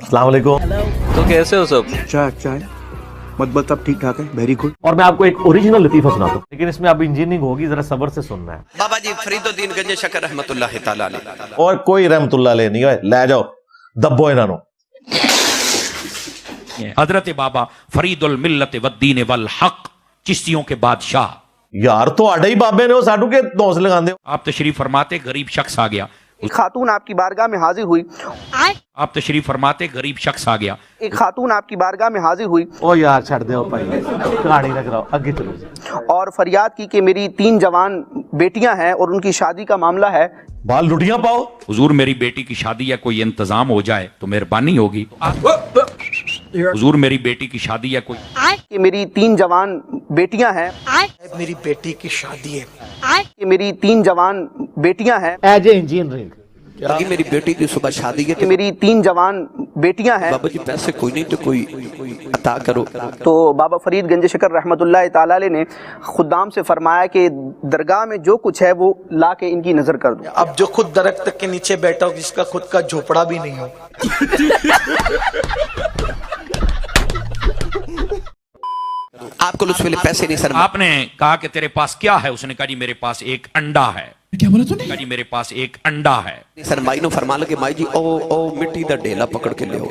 अस्सलाम वालेकुम। तो कैसे हो सब? अच्छा अच्छा है, मतलब सब ठीक ठाक है, वेरी गुड। और मैं आपको एक ओरिजिनल लतीफा सुनाता हूँ, लेकिन इसमें अब इंजीनियरिंग होगी, जरा सब्र से सुनना है। बाबा जी फरीदुद्दीन गंजे शकर रहमतुल्लाह तआला अलैह। और कोई रहमतुल्लाह अलैह नहीं है, ले जाओ दब्बो इन्हों। हजरत बाबा फरीदुल मिल्लत वद्दीन वल हक, चिश्तियों के बादशाह। यार तो आड़े ही बाबे ने वो साडू के दोस्त लगांदे। आप तशरीफ फरमाते, गरीब शख्स आ गया। एक खातून आपकी बारगाह में हाजिर हुई। आप तशरीफ फरमाते, गरीब शख्स आ गया। एक खातून आपकी बारगाह में हाजिर हुई ओ यार छड़ दो भाई, कहानी ना कराओ, आगे चलो। और फरियाद की कि मेरी 3 जवान बेटियां हैं और उनकी शादी का मामला है। बाल लुटियां पाओ। हुजूर मेरी बेटी की शादी या कोई इंतजाम हो जाए तो मेहरबानी होगी। हुजूर मेरी बेटी की शादी या कोई कि मेरी 3 जवान बेटियां हैं। मेरी बेटी की शादी है। कि मेरी 3 जवान बेटियां हैं। एज ए इंजीनियरिंग कि मेरी बेटी की सुबह शादी है कि मेरी 3 जवान बेटियां हैं। बाबा जी पैसे कोई नहीं तो कोई अता करो। तो बाबा फरीद गंज शकर रहमतुल्लाह तआला अलैह ने खुदाम से फरमाया कि दरगाह में जो कुछ है वो ला के इनकी नजर कर दो। अब जो खुद दरख्त के नीचे बैठा हो, जिसका खुद का झोपड़ा भी नहीं हो। आपको उस वेले पैसे नहीं सर। आपने कहा कि तेरे पास क्या है? उसने कहा जी मेरे पास एक अंडा है। क्या बोला तूने? कहा जी मेरे पास एक अंडा है। सर माई नो फरमा लगे माई जी ओ मिट्टी दा ढेला पकड़ के ले आओ।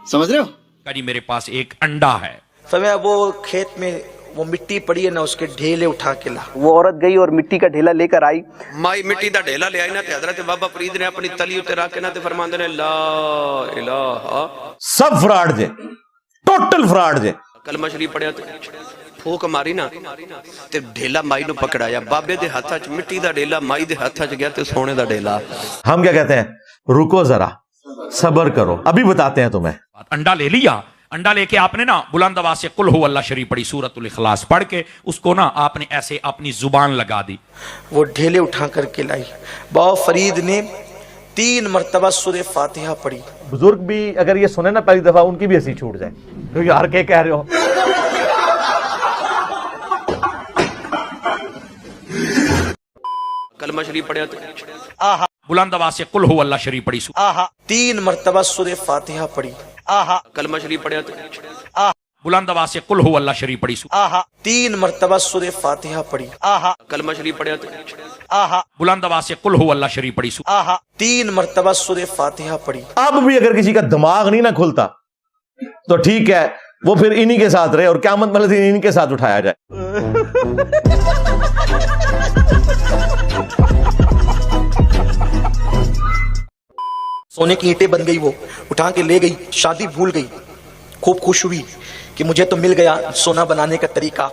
समझ रहे हो? कहा जी मेरे पास एक अंडा है। समय वो खेत में वो मिट्टी पड़ी है ना, उसके ढेले उठा के ला। वो औरत गई और मिट्टी का ढेला लेकर आई। माई मिट्टी दा ढेला ले आई ना ते हजरत बाबा फरीद ने अपनी तली उते रख के ना ते फरमांदे ने ला इलाहा। सब फ्रॉड जे, टोटल फ्रॉड जे। कलमा शरीफ पढ़िया ते फूक मारी ना ते ढेला माई नु पकड़ाया। बाबे दे हाथा च मिट्टी दा ढेला, माई दे हाथा च गया ते सोने दा ढेला। हम क्या कहते हैं, रुको जरा सब्र करो, अभी बताते हैं तुम्हें। अंडा ले लिया। अंडा लेके आपने ना बुलंद आवाज से कुल हु अल्लाह शरीफ पढ़ी, सूरतुल इखलास पढ़ के उसको ना आपने ऐसे अपनी जुबान लगा दी। वो ढेले उठा करके लाई। बाबा फरीद ने 3 मरतबा सूरह फातिहा पढ़ी। बुजुर्ग भी अगर ये सुने ना पहली दफा, उनकी भी हंसी छूट जाए। तो यार क्या कह रहे हो? कलमा शरीफ पढ़िया ते बुलंद आवाज से कुल हु अल्लाह शरीफ पढ़ी। 3 मरतबा सूरह फातिहा पढ़ी। कलमा शरीफ पढ़िया ते बुलंद आवाज से कुल हु अल्लाह शरीफ पढ़ी। 3 मरतबा सूरह फातिहा पढ़ी। कलमा शरीफ पढ़िया ते बुलंद आवाज से कुल हु अल्लाह शरीफ पढ़ी। 3 मरतबा सूरह फातिहा पढ़ी। अब भी अगर किसी का दिमाग नहीं ना खुलता तो ठीक है, वो फिर इन्हीं के साथ रहे और क़यामत वाले दिन इन्हीं के साथ उठाया जाए। सोने की ईंटें बन गई, वो उठा के ले गई, शादी भूल गई। खूब खुश हुई कि मुझे तो मिल गया सोना बनाने का तरीका,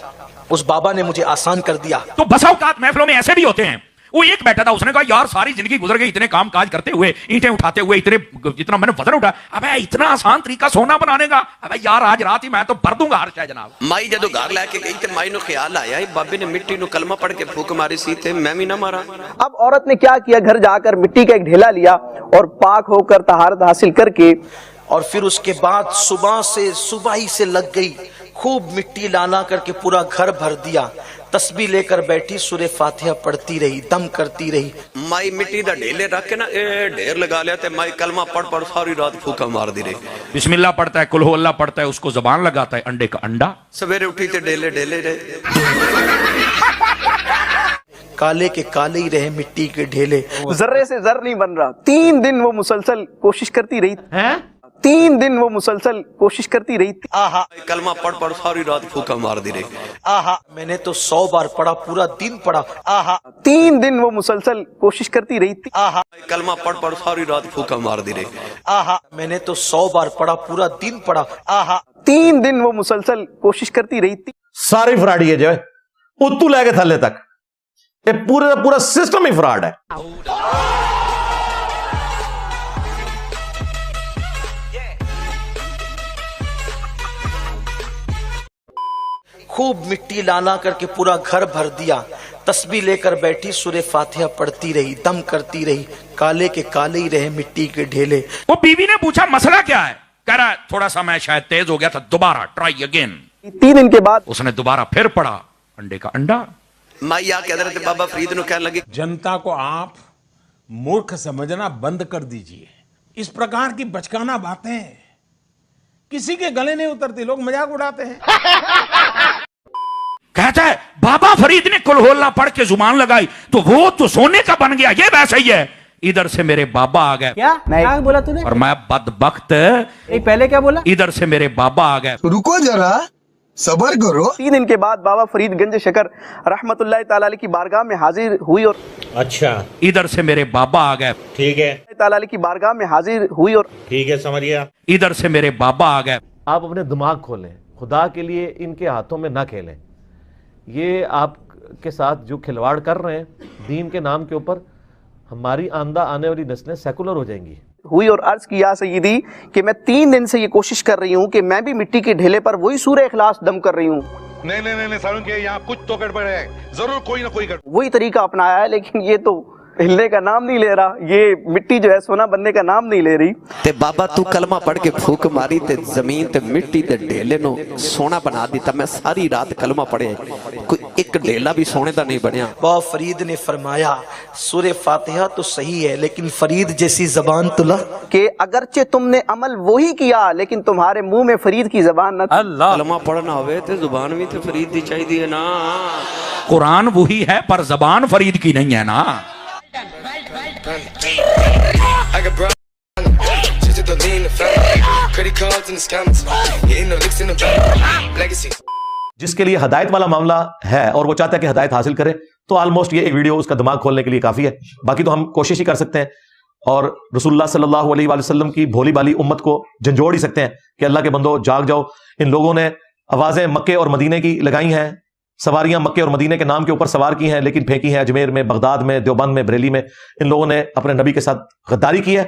उस बाबा ने मुझे आसान कर दिया। तो बसा औकात महफिलों में ऐसे भी होते हैं। वो एक बैठा था, उसने कहा यार सारी जिंदगी गुजर गई इतने काम काज करते हुए, ईंटें उठाते हुए, इतने जितना मैंने वजन उठा, अबे इतना आसान तरीका सोना बनाने का, अबे यार आज रात ही मैं तो भर दूंगा हर शय जनाब। माई जदों घर लेके गई ते माई नु ख्याल आया बाबे ने मिट्टी नु कलमा पढ़ के फूक मारी सी ते मैं भी ना मारा। अब औरत ने क्या किया, घर जाकर मिट्टी का एक ढेला लिया और पाक होकर तहारत हासिल करके और फिर उसके बाद सुबह ही से लग गई, खूब मिट्टी लाना करके पूरा घर भर दिया। तस्बीह लेकर बैठी, सूरह फातिहा पढ़ती रही, दम करती रही। माई मिट्टी दा ढेले रख के ना ढेर लगा लिया ते माई कलमा पढ़ पढ़ सारी रात फूका मार दी रही। बिस्मिल्लाह पढ़ता है, कुल हु अल्लाह पढ़ता है, उसको जबान लगाता है, अंडे का अंडा। सवेरे उठी ते ढेले ढेले रहे। काले के काले ही रहे मिट्टी के ढेले। जर्रे से जर नहीं बन रहा। 3 दिन वो मुसलसल कोशिश करती रही। हैं? 3 दिन वो मुसलसल कोशिश करती रही। कलमा पढ़ पढ़ सारी रात फूका मार दी रही। मैंने तो 100 बार पढ़ा, पूरा दिन पढ़ा। 3 दिन वो मुसलसल कोशिश करती रही। कलमा पढ़ पढ़ सारी रात फूका मार दी रही। मैंने तो 100 बार पढ़ा, पूरा दिन पढ़ा। 3 दिन वो मुसलसल कोशिश करती रही। सारी फ्रॉडी है जो है, उतू लेके थल्ले तक, ये पूरे पूरा सिस्टम ही फ्रॉड है। खूब मिट्टी लाना करके पूरा घर भर दिया। तस्बीह लेकर बैठी, सूरह फातिहा पढ़ती रही, दम करती रही। काले के काले ही रहे मिट्टी के ढेले। वो बीवी ने पूछा मसला क्या है? कह रहा थोड़ा सा मैं शायद तेज हो गया था, दोबारा ट्राई अगेन। 3 दिन के बाद उसने दोबारा फिर पढ़ा, अंडे का अंडा। माई आके हजरत बाबा फरीद नु कहने लगी, जनता को आप मूर्ख समझना बंद कर दीजिए। इस प्रकार की बचकाना बातें किसी के गले नहीं उतरती, लोग मजाक उड़ाते हैं। कहता है बाबा फरीद ने कुलहोल्ला पढ़ के जुबान लगाई तो वो तो सोने का बन गया, ये वैसा ही है। इधर से मेरे बाबा आ गए। क्या बोला तूने? और मैं बदबख्त, पहले क्या बोला? इधर से मेरे बाबा आ गए। रुको जरा, सबर करो। 3 दिन के बाद बाबा फरीद गंज शकर रहमतुल्लाह ताला अलैह की बारगाह में हाजिर हुई और इधर से मेरे बाबा आ गए। ताला अलैह की बारगाह में हाजिर हुई और समझ गया। इधर से मेरे बाबा आ गए। आप अपने दिमाग खोलें, खुदा के लिए इनके हाथों में ना खेलें। ये आपके साथ जो खिलवाड़ कर रहे हैं दीन के नाम के ऊपर, हमारी आने वाली नस्लें सेकुलर हो जाएंगी। हुई और अर्ज किया सय्यदी कि मैं 3 दिन से ये कोशिश कर रही हूँ कि मैं भी मिट्टी के ढेले पर वही सूरह इखलास दम कर रही हूँ। नहीं सारुण के यहाँ कुछ तो गड़बड़ है, जरूर कोई ना कोई गड़बड़। वही तरीका अपनाया है, लेकिन ये तो हिलने का नाम नहीं ले रहा। ये मिट्टी जो है सोना बनने का नाम नहीं ले रही। ते बाबा तू कलमा पढ़ के फूक मारी ते जमीन ते मिट्टी ते ढेले नो सोना बना दिता। मैं सारी रात कलमा पढ़े, कोई एक ढेला भी सोने का नहीं बनया। बाबा फरीद ने फरमाया सूरह फातिहा तो सही है, लेकिन फरीद जैसी जबान तुला कि अगरचे तुमने अमल वही किया लेकिन तुम्हारे मुंह में फरीद की जबान न। अल्लाह, कलमा पढ़ना होवे ते जुबान भी ते फरीद दी चाहिए ना। कुरान वही है पर जबान फरीद की नहीं है ना। जिसके लिए हदायत वाला मामला है और वो चाहता है कि हदायत हासिल करे, तो ऑलमोस्ट ये एक वीडियो उसका दिमाग खोलने के लिए काफी है। बाकी तो हम कोशिश ही कर सकते हैं और रसूलुल्लाह सल्लल्लाहु अलैहि वसल्लम की भोली भाली उम्मत को झंझोड़ ही सकते हैं कि अल्लाह के बंदो जाग जाओ। इन लोगों ने आवाजें मक्के और मदीने की लगाई हैं, सवारियां मक्के और मदीने के नाम के ऊपर सवार की हैं, लेकिन फेंकी हैं अजमेर में, बगदाद में, देवबंद में, बरेली में। इन लोगों ने अपने नबी के साथ गद्दारी की है।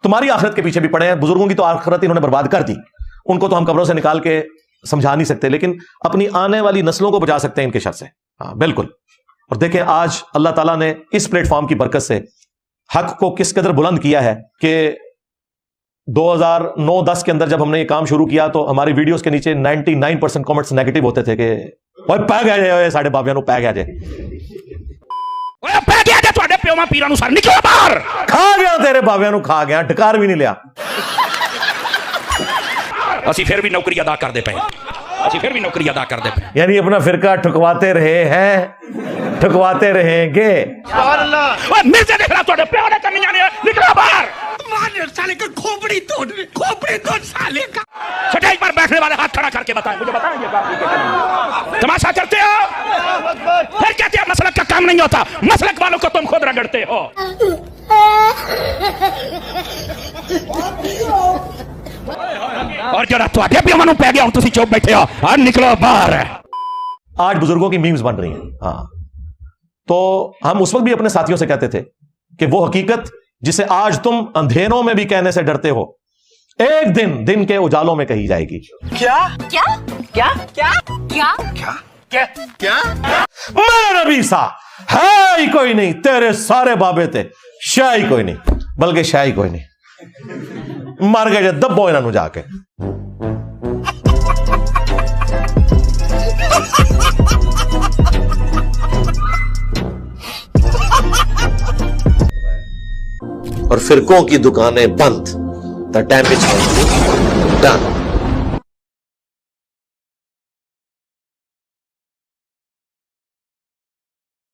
तुम्हारी आखिरत के पीछे भी पड़े हैं। बुजुर्गों की तो आखिरत इन्होंने बर्बाद कर दी, उनको तो हम कब्रों से निकाल के समझा नहीं सकते, लेकिन अपनी आने वाली नस्लों को बचा सकते हैं इनके शर से। हाँ बिल्कुल। और देखें आज अल्लाह ताला ने इस प्लेटफॉर्म की बरकत से हक को किस कदर बुलंद किया है कि 2009-10 के अंदर जब हमने ये काम शुरू किया तो हमारी वीडियोस के नीचे 99% कमेंट्स नेगेटिव होते थे कि ओए पै गया जे साडे बाबियां नु पै गया जे, ओए पै गया जे ਤੁਹਾਡੇ ਪਿਓਾਂ ਪੀਰਾਂ ਨੂੰ ਸਰ ਨਿਕਲੋ ਬਾਹਰ। खा गया तेरे बाबियां नु, खा गया, ढकार भी नहीं लिया। ਅਸੀਂ ਫਿਰ ਵੀ ਨੌਕਰੀ ਅਦਾ ਕਰਦੇ ਪਏ, ਅਸੀਂ ਫਿਰ ਵੀ ਨੌਕਰੀ ਅਦਾ ਕਰਦੇ ਪਏ। यानी अपना फिरका ठुकवाते रहे हैं, ठुकवाते रहेंगे। ओए मिर्जे देख रहा ਤੁਹਾਡੇ ਪਿਓ ਨੇ ਕੰਨੀਆਂ ਨੇ, ਨਿਕਲੋ ਬਾਹਰ। साले का खोपड़ी तोड़ साले का। स्टेज पर बैठने वाले हाथ खड़ा करके बताएं, मुझे बताएं ये बात। तमाशा करते हो, फिर कहते हैं मसलक का काम नहीं होता। मसलक वालों को तुम खुद रगड़ते हो। और जरा ਤੁਹਾਡੇ ਪਿਓ ਨੂੰ ਪੈ ਗਿਆ ਹੁਣ ਤੁਸੀਂ ਚੁੱਪ ਬੈਠੇ ਹੋ, ਆ ਨਿਕਲੋ ਬਾਹਰ। आज बुजुर्गों की मीम्स बन रही हैं। हाँ, तो हम उस वक्त भी अपने साथियों से कहते थे कि वो हकीकत जिसे आज तुम अंधेरों में भी कहने से डरते हो, एक दिन दिन के उजालों में कही जाएगी। क्या क्या क्या क्या क्या क्या क्या क्या? मेरा नबी सा है ही कोई नहीं, तेरे सारे बाबे थे, शाह ही कोई नहीं, बल्कि शाह ही कोई नहीं। मर गए दब्बो इन्हों जाके। और फिरकों की दुकानें बंद। The damage done.